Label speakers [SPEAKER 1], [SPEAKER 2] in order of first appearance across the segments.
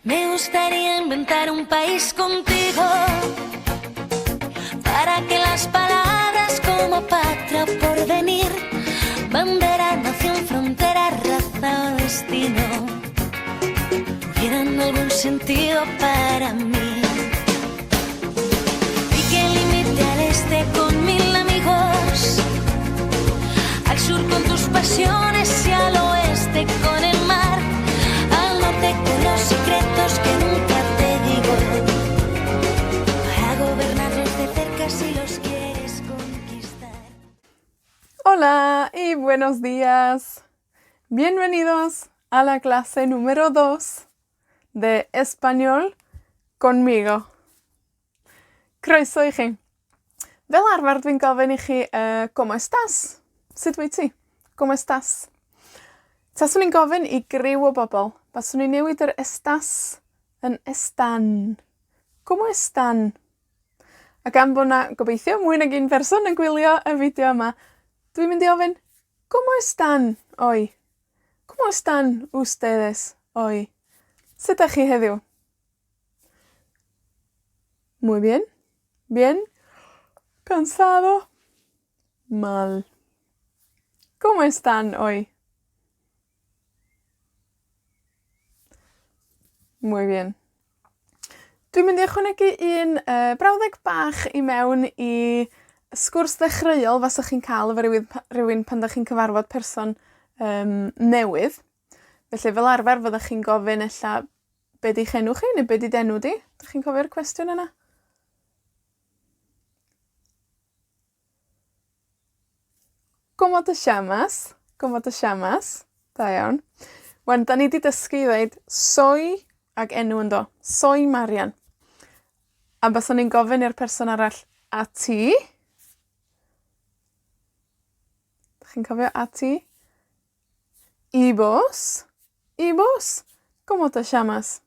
[SPEAKER 1] Me gustaría inventar un país contigo para que las palabras como patria, porvenir, bandera, nación, frontera, raza o destino tuvieran algún sentido para mí. Y que limite al este con 1000 amigos, al sur con tus pasiones y al oeste con el mar, al norte con los secretos que nunca te digo, para gobernarlos de cerca si los quieres conquistar.
[SPEAKER 2] Hola y buenos días. Bienvenidos a la clase número 2 de español conmigo. Croeso i chi. Fel arfer dwi'n gofyn i chi, ¿cómo estás? Sut wyt ti? ¿Cómo estás? Taswn i'n gofyn i griw o bobl, baswn i'n newid yr estás yn estan. ¿Cómo están? Ac am bod 'na gobeithio mwy nag un person yn gwylio y fideo yma, dwi'n mynd i ofyn, ¿cómo están hoy? ¿Cómo están ustedes hoy? Sut ydych chi heddiw? Muy bien. Bien. Cansado. Mal. ¿Cómo están hoy? Muy bien. Dwi'n mynd i ychwanegu un brawddeg bach i mewn i sgwrs ddechreuol faswch chi'n cael efo rywun pan dach chi'n cyfarfod person newydd. Felly fel arfer fyddach chi'n gofyn ella be' 'di'ch enw chi neu be' 'di enw di. Dach chi'n cofio'r cwestiwn yna? ¿Cómo te llamas? ¿Cómo te llamas? Da iawn. Wan, da ni 'di dysgu i ddeud soy ag enw yn do. Soy Marian. A byswn i'n gofyn i'r person arall, a ti? Dach chi'n cofio a ti? ¿Y vos? ¿Y vos? ¿Cómo te llamas?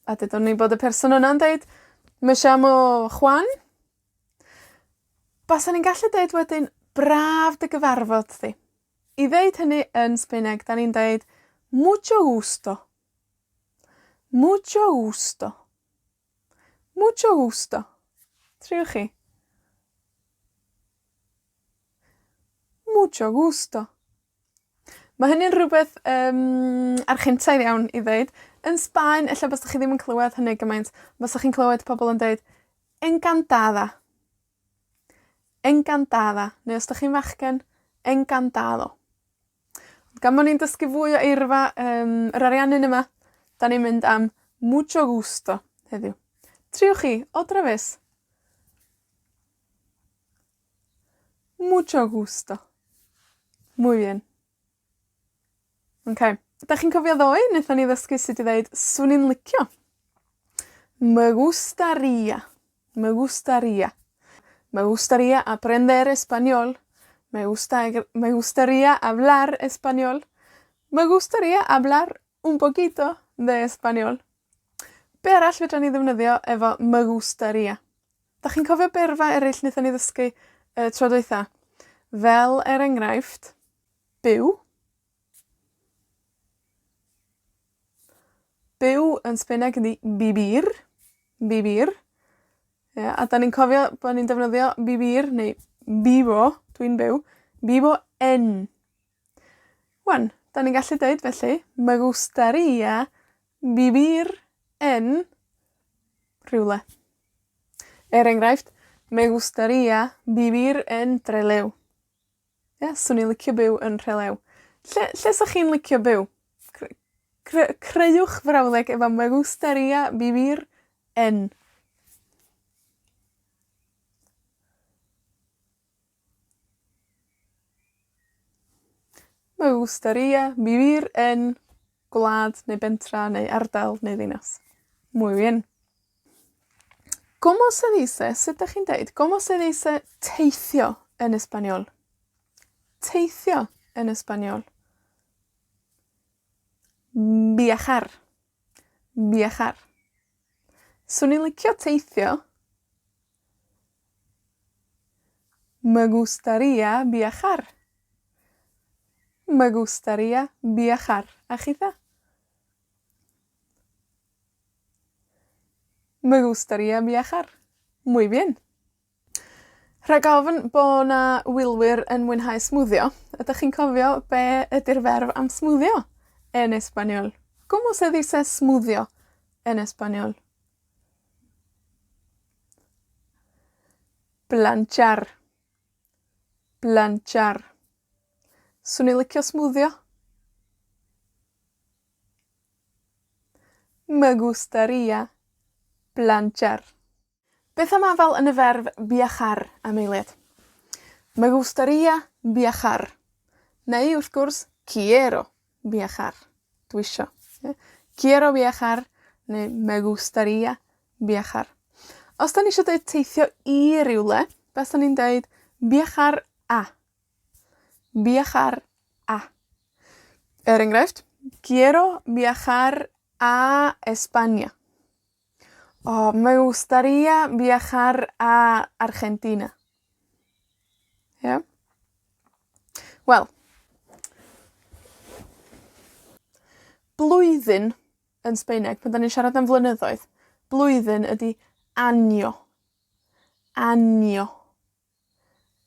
[SPEAKER 2] A dydwn ni bod y person yna'n deud, me llamo Juan. Baswn ni'n gallu deud wedyn, braf dy gyfarfod thi. I ddeud hynny yn Sbaeneg, da ni'n deud, mucho gusto. Mucho gusto. Mucho gusto. Triwch chi. Mucho gusto. Mae hynny'n rhywbeth archentaidd iawn i ddeud. Yn Sbaen, ella bysach chi ddim yn clywed hynny gymaint. Bysach chi'n clywed pobl yn deud, encantada. Encantada. Neu os ydych chi'n fachgen, encantado. Gan bo' ni'n dysgu fwy o eirfa yr ariannyn yma, da ni'n mynd am mucho gusto heddiw. Triwch chi, otra vez. Mucho gusto. Muy bien. Okay. Dach chi'n cofio ddoe? Wnaethon ni ddysgu sut i ddeud swn i'n licio. Me gustaría. Me gustaría. Me gustaría aprender español. Me gustaría hablar español. Me gustaría hablar un poquito de español. Be' arall fedran ni ddefnyddio efo me gustaría? Dach chi'n cofio berfa eryll wnaethon ni ddysgu tro dwytha? Fel er enghraifft, byw. Byw yn Sbaeneg ydi vivir. Vivir. Ia, a da ni'n cofio bod ni'n defnyddio vivir neu vivo, dwi'n byw, vivo en. Wan, da ni'n gallu deud felly, me gustaría vivir en rhywle. Er enghraifft, me gustaría vivir en Trelew. Ia, swn i'n licio byw yn Rhelew. Lle sa'ch chi'n licio byw? Creuwch frawddeg efo me gustaría vivir en. Me gustaría vivir en gwlad neu bentra neu ardal neu ddinas. Muy bien. ¿Cómo se dice, sut ydych chi'n deud, cómo se dice teithio yn Espanol? Teithio yn Espanol. Viajar. Viajar. Swn i'n licio teithio. Me gustaría viajar. Me gustaría viajar. A chitha? Me gustaría viajar. Muy bien. Rhag ofn bo' 'na wylwyr yn mwynhau smwddio. Ydych chi'n cofio be' ydi'r ferf am smwddio en español? ¿Cómo se dice smwddio en español? Planchar. Planchar. Swn i'n licio smwddio? Me gustaría planchar. Beth am afal yn y ferf viajar am eiliad? Me gustaría viajar. Neu, wrth gwrs, quiero viajar. Dwi isio. Ie? Quiero viajar neu me gustaría viajar. Os da ni isio deud teithio i rywle, beth da ni'n deud viajar a. Viajar a. Enghraifft, quiero viajar a España. Oh, me gustaría viajar a Argentina. Ie? Wel, blwyddyn yn Sbaeneg, pan 'dan ni'n siarad am flynyddoedd, blwyddyn ydi año. Año.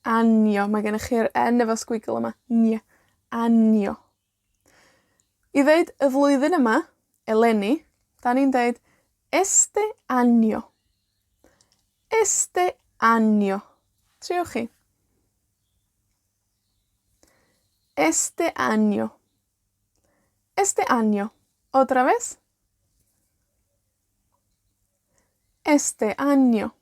[SPEAKER 2] Año. Mae gennych chi'r N efo sgwigl yma. Ny. Año. I ddeud y flwyddyn yma, eleni, da ni'n deud este año. Este año. Triwch chi. Este año. Este año. Otra vez. Este año.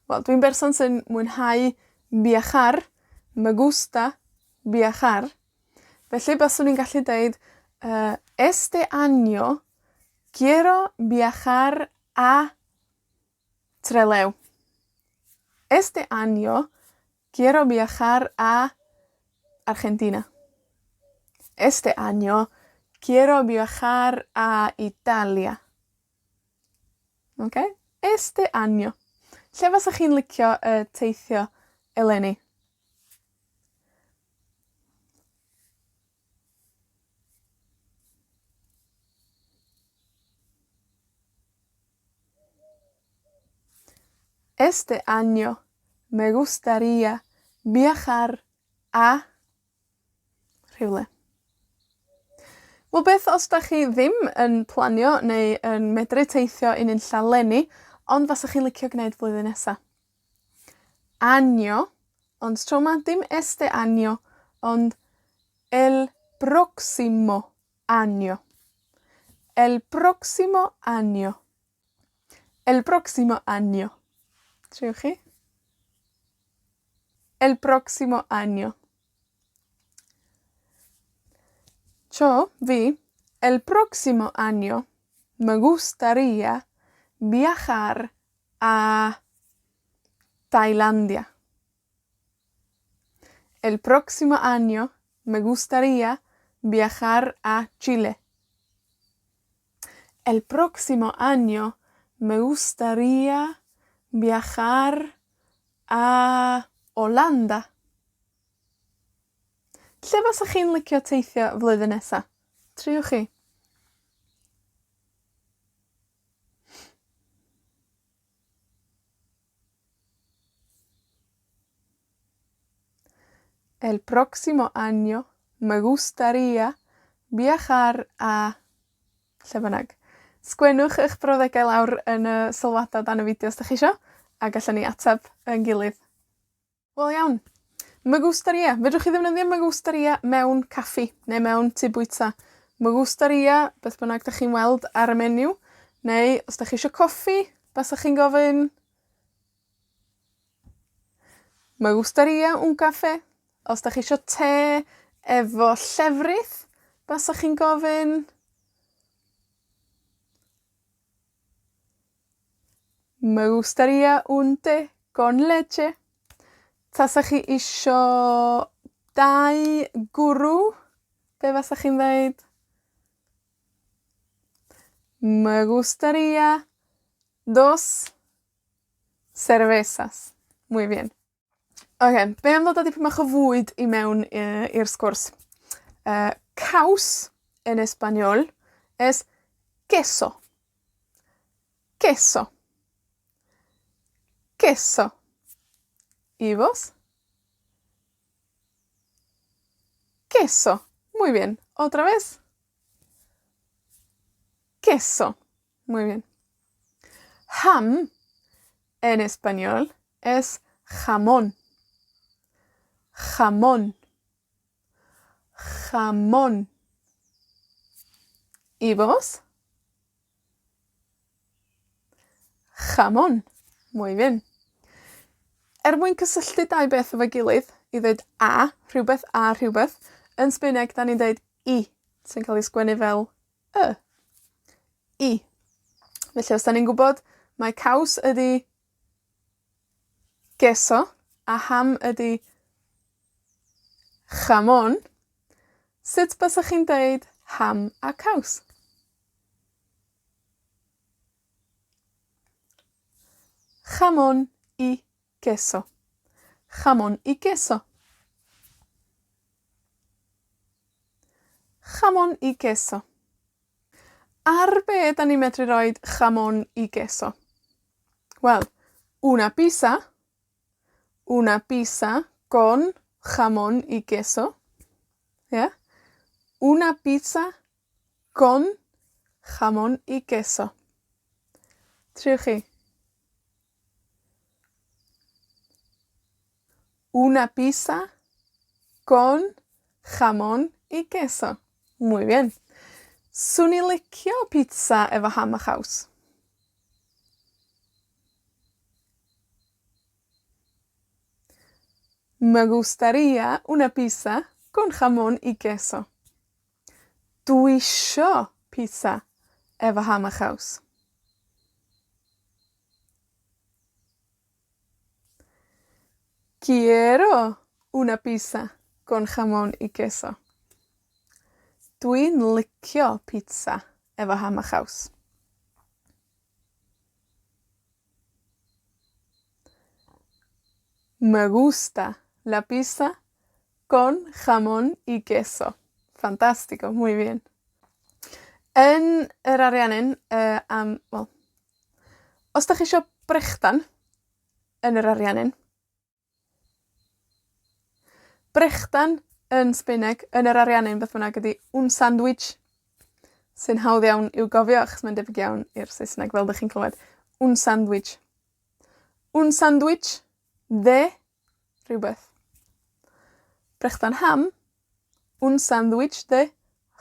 [SPEAKER 2] Wel, dwi'n berson sy'n mwynhau viajar. Me gusta viajar. Felly, byswn i'n gallu deud, este año quiero viajar a Trelew. Este año quiero viajar a Argentina. Este año quiero viajar a Italia. Okay? Este año. Lle fasach chi'n licio teithio eleni? Este año me gustaría viajar a rhywle. Wel, beth os da chi ddim yn planio neu yn medru teithio i nunlla leni, ond fasach chi'n licio gwneud flwyddyn nesa? Año, ond tro 'ma dim este año, ond el próximo año. El próximo año. El próximo año. Triwch chi? El próximo año. Yo vi, el próximo año me gustaría viajar a Tailandia. El próximo año me gustaría viajar a Chile. El próximo año me gustaría viajar a Holanda. Lle fasach chi'n licio teithio flwyddyn nesa? Triwch chi. El próximo año me gustaría viajar a... Lle bynnag. Sgwennwch eich brawddegau lawr yn y sylwada dan y fideo os da chi isio, a gallwn ni ateb yn gilydd. Wel iawn. Me gustaría. Fedrwch chi ddefnyddio me gustaría mewn caffi, neu mewn tŷ bwyta. Me gustaría, beth bynnag da chi'n weld ar y menu, neu os da chi isio coffi, basach chi'n gofyn me gustaría un café. Os da chi isio te efo llefrith, basach chi'n gofyn me gustaría un té con leche. Tasach chi isio dau gwrw, be fasach chi'n dweud? Me gustaría 2 cervezas. Muy bien. Oce, be am ddod â dipyn bach o fwyd i mewn i'r sgwrs? Caws en español es queso. queso. Queso. ¿Y vos? Queso. Muy bien. ¿Otra vez? Queso. Muy bien. Ham en español es jamón. Jamón. Jamón. ¿Y vos? Jamón. Muy bien. Mwyn cysylltu dau beth efo'i gilydd, i ddweud a rhywbeth, yn Sbaeneg, da ni'n dweud I, sy'n cael ei sgwennu fel y. I. Felly, os da ni'n gwybod, mae caws ydi queso, a ham ydi jamón, sut bysach chi'n dweud ham a caws? Jamón y queso. Jamón y queso. Jamón y queso. Ar be da ni medru roed jamón y queso? Wel, una pizza con jamón y queso. Yeah? Una pizza con jamón y queso. Triwch chi. Una pizza con jamón y queso. Muy bien. Swn i licio pizza efo ham a chaws. Me gustaría una pizza con jamón y queso. Dwi isio pizza efo ham a chaws. Quiero una pizza con jamón y queso. Dwi'n licio pizza efo ham a chaws. Me gusta la pizza con jamón y queso. Fantástico, muy bien. Yn yr ariannin, os da chi isio brechdan yn yr ariannin, brechdan yn Sbaeneg, yn yr ariannin, beth bynnag ydi un sandwich, sy'n hawdd iawn i'w gofio, achos mae'n debyg iawn i'r Saesneg, fel ydych chi'n clywed. Un sandwich. Un sandwich de rhywbeth. Brechdan ham, un sandwich de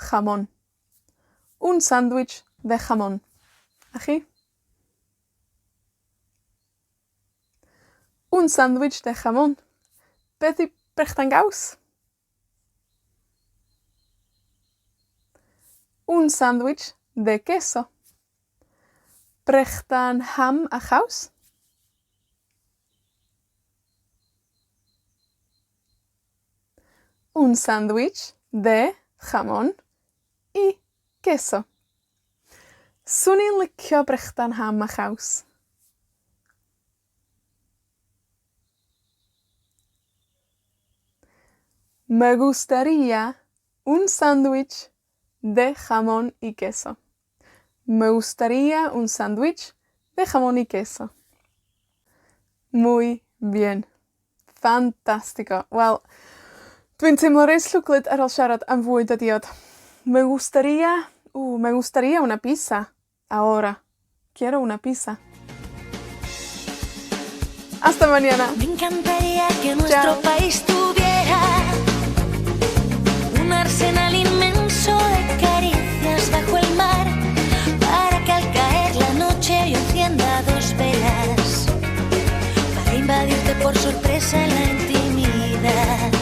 [SPEAKER 2] jamón. Un sandwich de jamón. A chi? Un sandwich de jamón. Beth i brechdan gaws? Un sandwich de queso. Brechdan ham a chaws? Un sandwich de jamón y queso. Swn i'n licio brechdan ham a chaws. Me gustaría un sándwich de jamón y queso. Me gustaría un sándwich de jamón y queso. Muy bien. Fantástico. Wel, dwi'n teimlo reis llwglyd ar ôl siarad am fwyd a diod. Me gustaría una pizza. Ahora. Quiero una pizza. Hasta mañana.
[SPEAKER 1] Me encantaría que nuestro país tuviera un arsenal inmenso de caricias bajo el mar, para que al caer la noche yo encienda 2 velas, para invadirte por sorpresa en la intimidad.